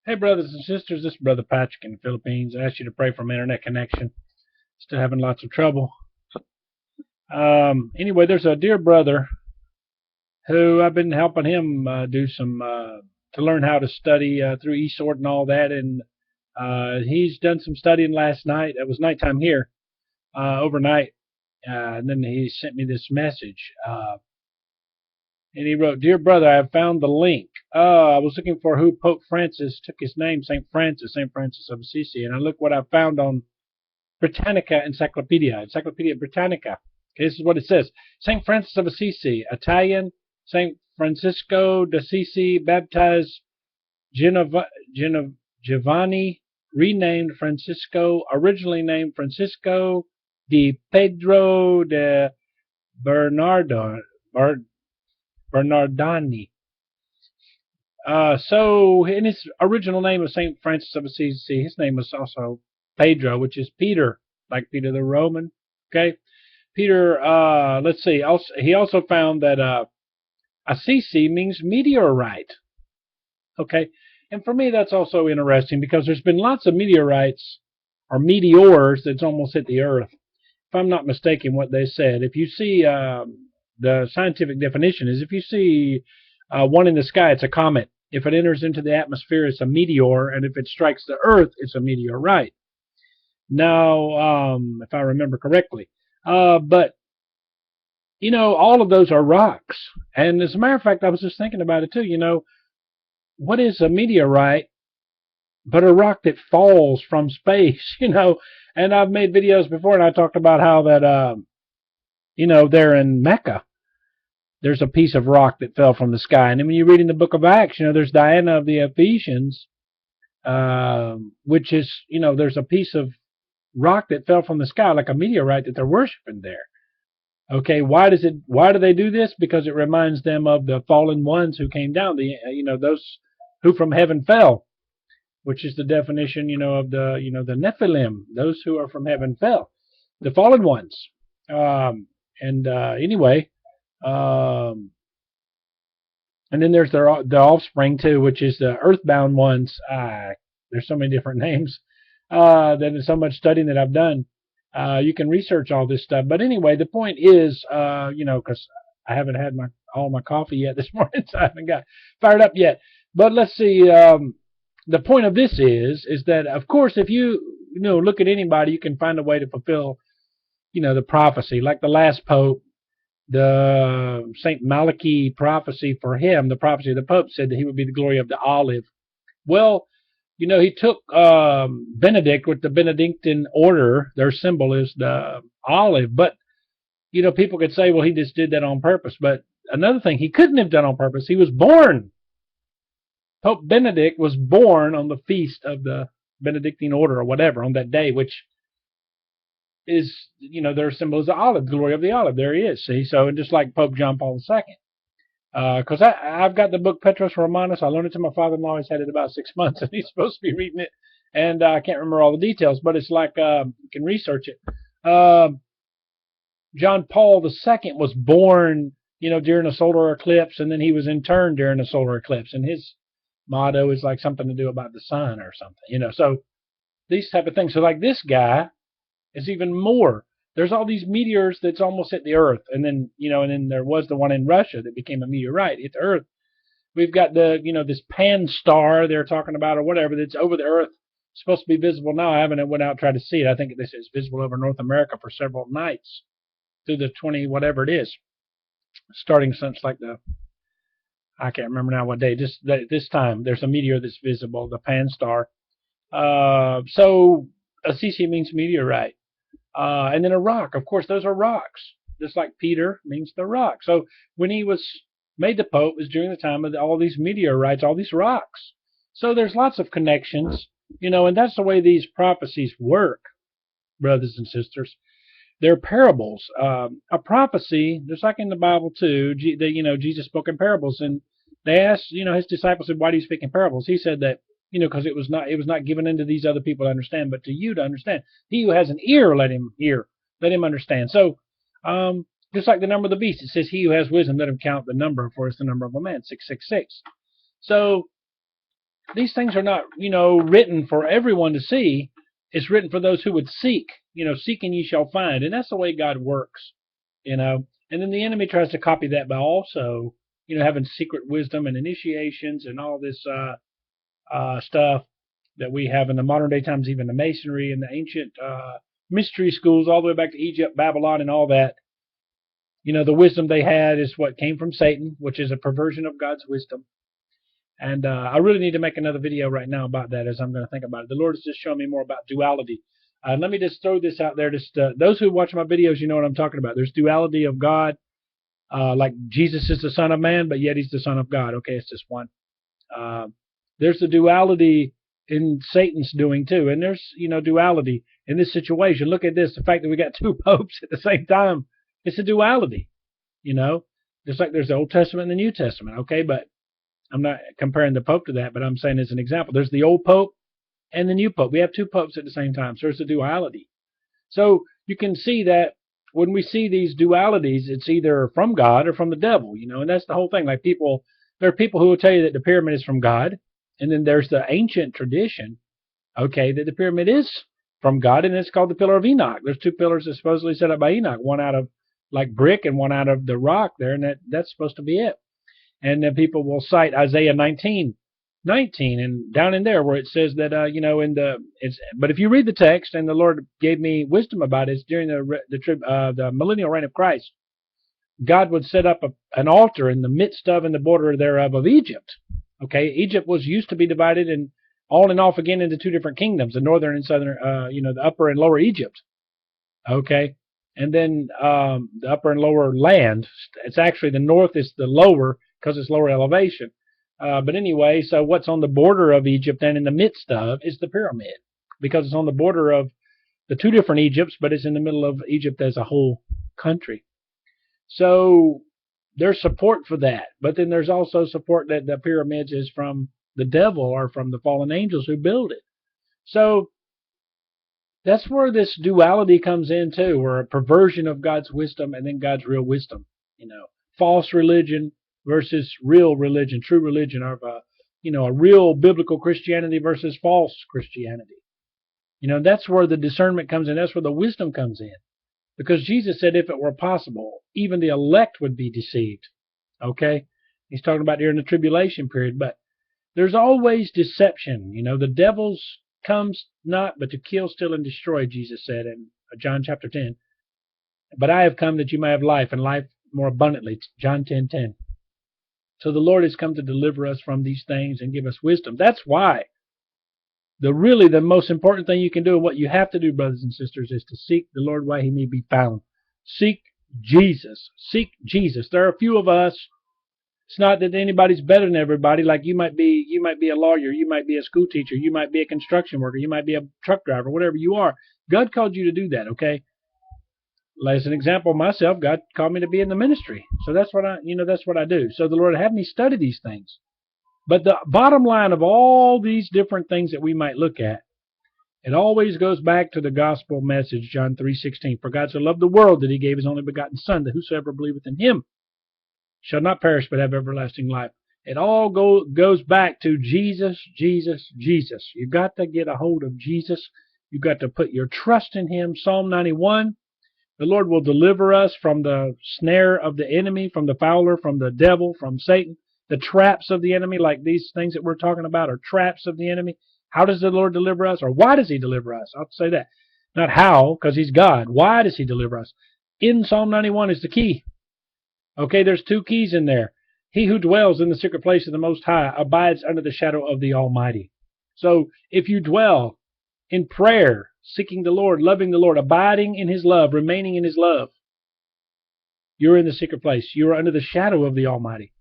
Hey, brothers and sisters, this is Brother Patrick in the Philippines. I ask you to pray for my internet connection. Still having lots of trouble. Anyway, there's a dear brother who I've been helping him do some to learn how to study through eSword and all that, and he's done some studying last night. It was nighttime here, overnight, and then he sent me this message. And he wrote, "Dear brother, I have found the link. I was looking for who Pope Francis took his name, St. Francis of Assisi, and I look what I found on Britannica Encyclopedia Britannica. Okay, this is what it says. St. Francis of Assisi, Italian, St. Francisco d'Assisi, baptized Giovanni, renamed Francisco, originally named Francisco di Pedro de Bernardo, Bernardani. So in his original name of St. Francis of Assisi, his name was also Pedro, which is Peter, like Peter the Roman. Okay, Peter. Let's see. Also, he also found that Assisi means meteorite. Okay, and for me that's also interesting because there's been lots of meteorites or meteors that's almost hit the Earth. If I'm not mistaken, what they said. If you see the scientific definition is if you see one in the sky, it's a comet. If it enters into the atmosphere, it's a meteor, and if it strikes the Earth, it's a meteorite. Now, if I remember correctly, but all of those are rocks. And as a matter of fact, I was just thinking about it too. What is a meteorite but a rock that falls from space? And I've made videos before, and I talked about how that there in Mecca, there's a piece of rock that fell from the sky. And then when you read in the book of Acts, there's Diana of the Ephesians, which is, there's a piece of rock that fell from the sky, like a meteorite that they're worshiping there. Okay, why do they do this? Because it reminds them of the fallen ones who came down, those who from heaven fell, which is the definition, of the Nephilim, those who are from heaven fell, the fallen ones. Anyway, and then there's the offspring too, which is the earthbound ones. There's so many different names. There's so much studying that I've done. You can research all this stuff. But anyway, the point is, because I haven't had all my coffee yet this morning, so I haven't got fired up yet. But let's see. The point of this is that, of course, if you look at anybody, you can find a way to fulfill, the prophecy. Like the last pope, the Saint Malachi prophecy for him, the prophecy of the Pope said that he would be the glory of the olive. Well, he took Benedict with the Benedictine order. Their symbol is the olive. But, people could say, well, he just did that on purpose. But another thing, he couldn't have done on purpose. He was born. Pope Benedict was born on the feast of the Benedictine order or whatever on that day, which is, their symbol is the olive, the glory of the olive. There he is, see? So, and just like Pope John Paul II. Because I've got the book Petrus Romanus. I loaned it to my father-in-law. He's had it about 6 months, and he's supposed to be reading it. And I can't remember all the details, but it's like you can research it. John Paul II was born, during a solar eclipse, and then he was interned during a solar eclipse. And his motto is like something to do about the sun or something, So these type of things. So like this guy is even more. There's all these meteors that's almost hit the Earth, and then and then there was the one in Russia that became a meteorite hit the Earth. We've got the this Pan star they're talking about or whatever that's over the Earth. It's supposed to be visible now. I haven't went out and tried to see it. I think this is visible over North America for several nights through the 20 whatever it is, starting since like I can't remember now what day. Just this time there's a meteor that's visible, the Pan star. So Assisi means meteorite. And then a rock. Of course, those are rocks. Just like Peter means the rock. So when he was made the Pope, it was during the time of all these meteorites, all these rocks. So there's lots of connections, and that's the way these prophecies work, brothers and sisters. They're parables. A prophecy, just like in the Bible too, Jesus spoke in parables. And they asked, his disciples said, why do you speak in parables? He said that, because it was not given into these other people to understand, but to you to understand. He who has an ear, let him hear, let him understand. So, just like the number of the beast, it says, he who has wisdom, let him count the number, for it's the number of a man, 666. So, these things are not, written for everyone to see. It's written for those who would seek. Seek and ye shall find. And that's the way God works, And then the enemy tries to copy that by also, having secret wisdom and initiations and all this stuff that we have in the modern day times, even the Masonry and the ancient mystery schools, all the way back to Egypt, Babylon, and all that. The wisdom they had is what came from Satan, which is a perversion of God's wisdom. And I really need to make another video right now about that as I'm going to think about it. The Lord is just showing me more about duality. Let me just throw this out there. Just those who watch my videos, you know what I'm talking about. There's duality of God, like Jesus is the Son of Man, but yet he's the Son of God. Okay, it's just one. There's the duality in Satan's doing too. And there's, duality in this situation. Look at this. The fact that we got two popes at the same time. It's a duality, Just like there's the Old Testament and the New Testament. Okay, but I'm not comparing the Pope to that, but I'm saying as an example. There's the old Pope and the new Pope. We have two popes at the same time. So there's a duality. So you can see that when we see these dualities, it's either from God or from the devil, and that's the whole thing. Like there are people who will tell you that the pyramid is from God, and then there's the ancient tradition, okay, that the pyramid is from God, and it's called the Pillar of Enoch. There's two pillars that supposedly set up by Enoch, one out of like brick and one out of the rock there, and that's supposed to be it. And then people will cite Isaiah 19, and down in there where it says that, but if you read the text, and the Lord gave me wisdom about it, it's during the millennial reign of Christ, God would set up an altar in the midst of and the border thereof of Egypt. Okay, Egypt was used to be divided and on and off again into two different kingdoms, the northern and southern, the upper and lower Egypt. Okay, and then the upper and lower land. It's actually the north is the lower because it's lower elevation. But anyway, so what's on the border of Egypt and in the midst of is the pyramid, because it's on the border of the two different Egypts, but it's in the middle of Egypt as a whole country. So there's support for that. But then there's also support that the pyramids is from the devil or from the fallen angels who build it. So that's where this duality comes in too, where a perversion of God's wisdom and then God's real wisdom. False religion versus real religion, true religion, of a real biblical Christianity versus false Christianity. That's where the discernment comes in. That's where the wisdom comes in. Because Jesus said if it were possible, even the elect would be deceived. Okay? He's talking about during the tribulation period. But there's always deception. The devil's comes not but to kill, steal, and destroy, Jesus said in John chapter 10. But I have come that you may have life, and life more abundantly. John 10:10. So the Lord has come to deliver us from these things and give us wisdom. That's why the most important thing you can do, and what you have to do, brothers and sisters, is to seek the Lord while he may be found. Seek Jesus. Seek Jesus. There are a few of us. It's not that anybody's better than everybody. Like you might be a lawyer, you might be a school teacher, you might be a construction worker, you might be a truck driver, whatever you are. God called you to do that, okay? As an example, myself, God called me to be in the ministry. So that's what I do. So the Lord had me study these things. But the bottom line of all these different things that we might look at, it always goes back to the gospel message, John 3:16. For God so loved the world that he gave his only begotten Son, that whosoever believeth in him shall not perish but have everlasting life. It all goes back to Jesus, Jesus, Jesus. You've got to get a hold of Jesus. You've got to put your trust in him. Psalm 91. The Lord will deliver us from the snare of the enemy, from the fowler, from the devil, from Satan, the traps of the enemy, like these things that we're talking about are traps of the enemy. How does the Lord deliver us? Or why does he deliver us? I'll say that. Not how, because he's God. Why does he deliver us? In Psalm 91 is the key. Okay, there's two keys in there. He who dwells in the secret place of the Most High abides under the shadow of the Almighty. So if you dwell in prayer, seeking the Lord, loving the Lord, abiding in his love, remaining in his love, you're in the secret place. You're under the shadow of the Almighty.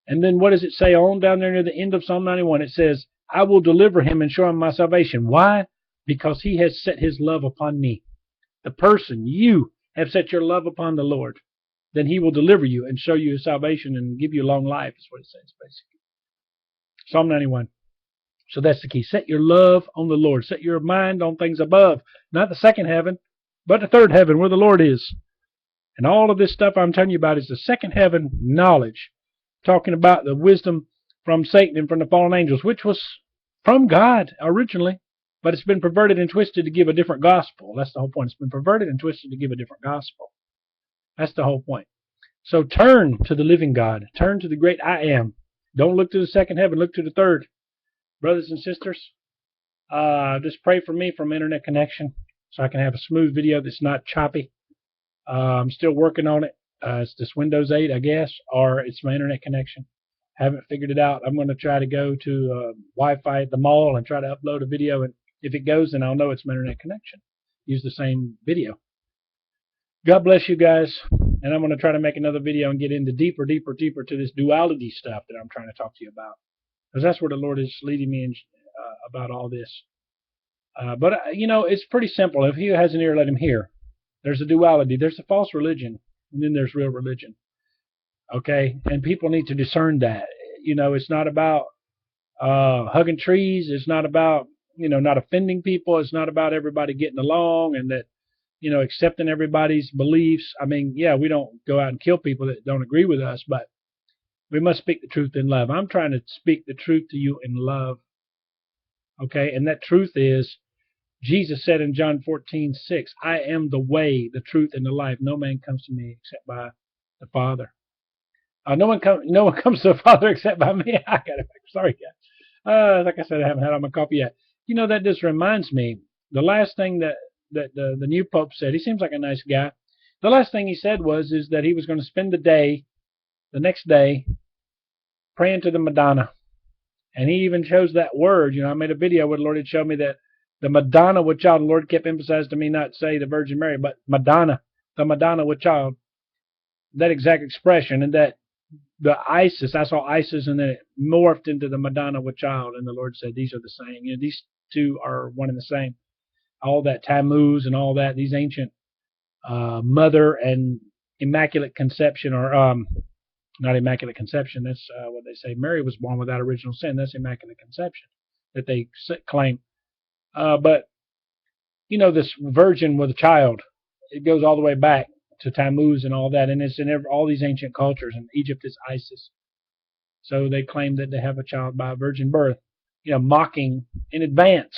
And then what does it say on down there near the end of Psalm 91? It says, I will deliver him and show him my salvation. Why? Because he has set his love upon me. The person, you, have set your love upon the Lord. Then he will deliver you and show you his salvation and give you long life, is what it says, basically. Psalm 91. So that's the key. Set your love on the Lord. Set your mind on things above. Not the second heaven, but the third heaven where the Lord is. And all of this stuff I'm telling you about is the second heaven knowledge. Talking about the wisdom from Satan and from the fallen angels, which was from God originally, but it's been perverted and twisted to give a different gospel. That's the whole point. It's been perverted and twisted to give a different gospel. That's the whole point. So turn to the living God. Turn to the great I Am. Don't look to the second heaven. Look to the third. Brothers and sisters, just pray for me from internet connection so I can have a smooth video that's not choppy. I'm still working on it. It's this Windows 8, I guess, or it's my internet connection. Haven't figured it out. I'm going to try to go to Wi-Fi at the mall and try to upload a video, and if it goes, then I'll know it's my internet connection. Use the same video. God bless you guys, and I'm going to try to make another video and get into deeper to this duality stuff that I'm trying to talk to you about, because that's where the Lord is leading me in, about all this. But you know, it's pretty simple. If he who has an ear, let him hear. There's a duality. There's a false religion, and then there's real religion. Okay, and people need to discern that. You know, it's not about hugging trees. It's not about, you know, not offending people. It's not about everybody getting along and that, you know, accepting everybody's beliefs. I mean, yeah, we don't go out and kill people that don't agree with us, but we must speak the truth in love. I'm trying to speak the truth to you in love. Okay, and that truth is, Jesus said in John 14:6, I am the way, the truth, and the life. No man comes to me except by the Father. No one comes to the Father except by me. I got it. Sorry, guys. Like I said, I haven't had all my coffee yet. You know, that just reminds me. The last thing that the new Pope said, he seems like a nice guy. The last thing he said is that he was going to spend the next day, praying to the Madonna. And he even chose that word. You know, I made a video where the Lord had showed me that the Madonna with child. The Lord kept emphasizing to me not say the Virgin Mary, but Madonna, the Madonna with child. That exact expression, and that the Isis, I saw Isis, and then it morphed into the Madonna with child, and the Lord said these are the same. You know, these two are one and the same. All that Tammuz and all that, these ancient mother and immaculate conception, or not immaculate conception. That's what they say. Mary was born without original sin. That's immaculate conception that they claim. But you know, this virgin with a child, it goes all the way back to Tammuz and all that, and it's in all these ancient cultures. And Egypt is Isis, so they claim that they have a child by a virgin birth. You know, mocking in advance,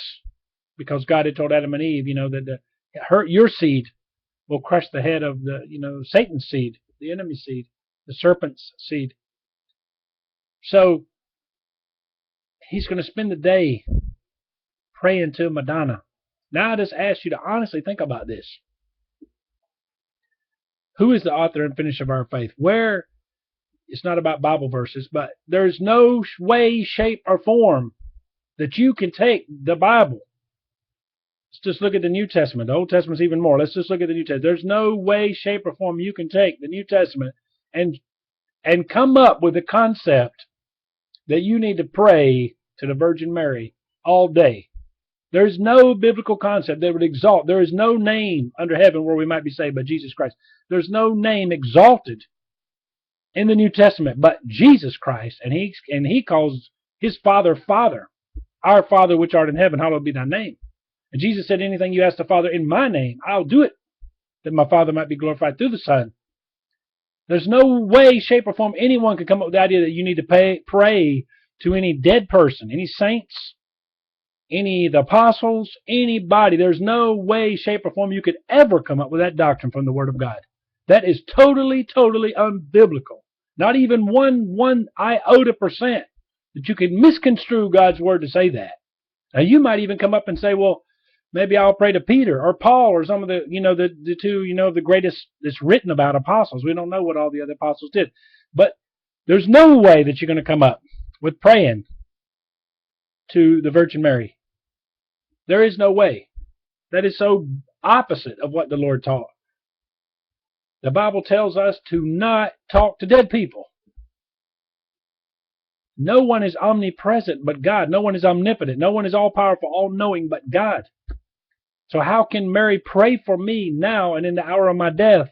because God had told Adam and Eve, you know, that your seed will crush the head of the, you know, Satan's seed, the enemy's seed, the serpent's seed. So he's going to spend the day praying to Madonna. Now I just ask you to honestly think about this. Who is the author and finisher of our faith? Where, it's not about Bible verses, but there's no way, shape, or form that you can take the Bible. Let's just look at the New Testament. The Old Testament's even more. Let's just look at the New Testament. There's no way, shape, or form you can take the New Testament and come up with the concept that you need to pray to the Virgin Mary all day. There's no biblical concept that would exalt. There is no name under heaven where we might be saved but Jesus Christ. There's no name exalted in the New Testament but Jesus Christ. And he calls his Father, Father. Our Father which art in heaven, hallowed be thy name. And Jesus said, anything you ask the Father in my name, I'll do it, that my Father might be glorified through the Son. There's no way, shape, or form anyone could come up with the idea that you need to pray to any dead person, any saints, any of the apostles, anybody. There's no way, shape, or form you could ever come up with that doctrine from the Word of God. That is totally, totally unbiblical. Not even one iota percent that you could misconstrue God's Word to say that. Now you might even come up and say, well, maybe I'll pray to Peter or Paul or some of the, you know, the two, you know, the greatest that's written about apostles. We don't know what all the other apostles did. But there's no way that you're going to come up with praying to the Virgin Mary. There is no way. That is so opposite of what the Lord taught. The Bible tells us to not talk to dead people. No one is omnipresent but God. No one is omnipotent. No one is all-powerful, all-knowing but God. So how can Mary pray for me now and in the hour of my death?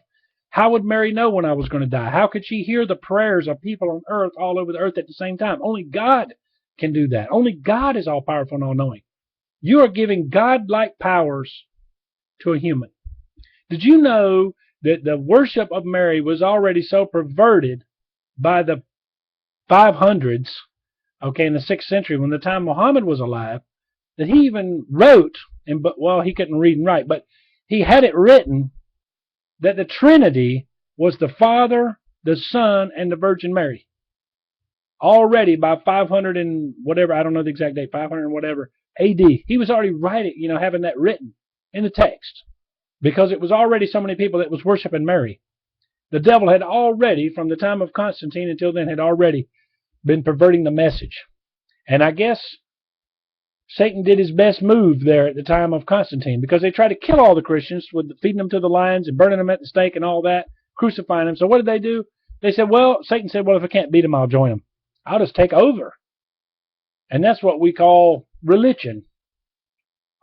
How would Mary know when I was going to die? How could she hear the prayers of people on earth, all over the earth at the same time? Only God can do that. Only God is all-powerful and all-knowing. You are giving God-like powers to a human. Did you know that the worship of Mary was already so perverted by the 500s okay, in the 6th century, when the time Muhammad was alive, that he even wrote, well, he couldn't read and write, but he had it written that the Trinity was the Father, the Son, and the Virgin Mary. Already by 500 and whatever, I don't know the exact date, 500 and whatever AD, he was already writing, having that written in the text, because it was already so many people that was worshiping Mary. The devil had already, from the time of Constantine until then, had already been perverting the message. And I guess Satan did his best move there at the time of Constantine, because they tried to kill all the Christians with feeding them to the lions and burning them at the stake and all that, crucifying them. So what did they do? They said, Satan said, if I can't beat them, I'll join them. I'll just take over. And that's what we call religion.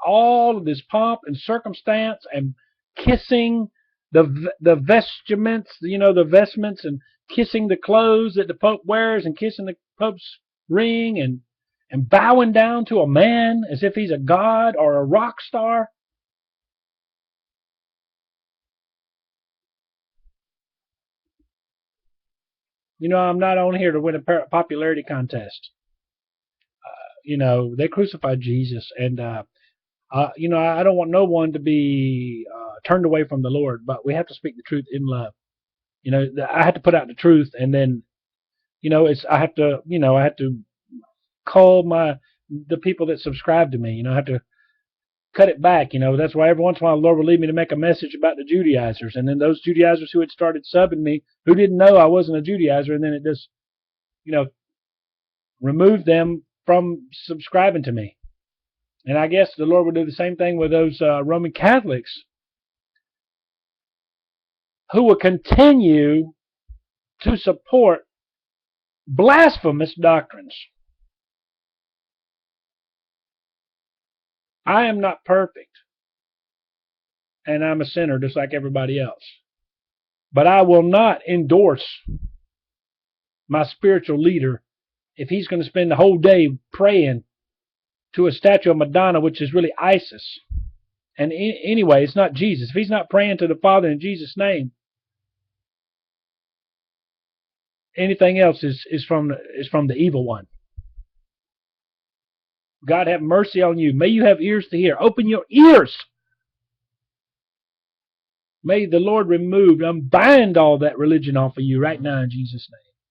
All of this pomp and circumstance and kissing the vestments, the vestments, and kissing the clothes that the Pope wears, and kissing the Pope's ring, and bowing down to a man as if he's a god or a rock star. I'm not on here to win a popularity contest. They crucified Jesus, and I don't want no one to be turned away from the Lord, but we have to speak the truth in love. I have to put out the truth, and then, I have to call the people that subscribe to me. I have to cut it back. That's why every once in a while the Lord will lead me to make a message about the Judaizers, and then those Judaizers who had started subbing me, who didn't know I wasn't a Judaizer, and then it just, removed them from subscribing to me. And I guess the Lord will do the same thing with those Roman Catholics who will continue to support blasphemous doctrines. I am not perfect, and I'm a sinner just like everybody else. But I will not endorse my spiritual leader if he's going to spend the whole day praying to a statue of Madonna, which is really Isis. And anyway, it's not Jesus. If he's not praying to the Father in Jesus' name, anything else is from the evil one. God have mercy on you. May you have ears to hear. Open your ears. May the Lord unbind all that religion off of you right now in Jesus' name.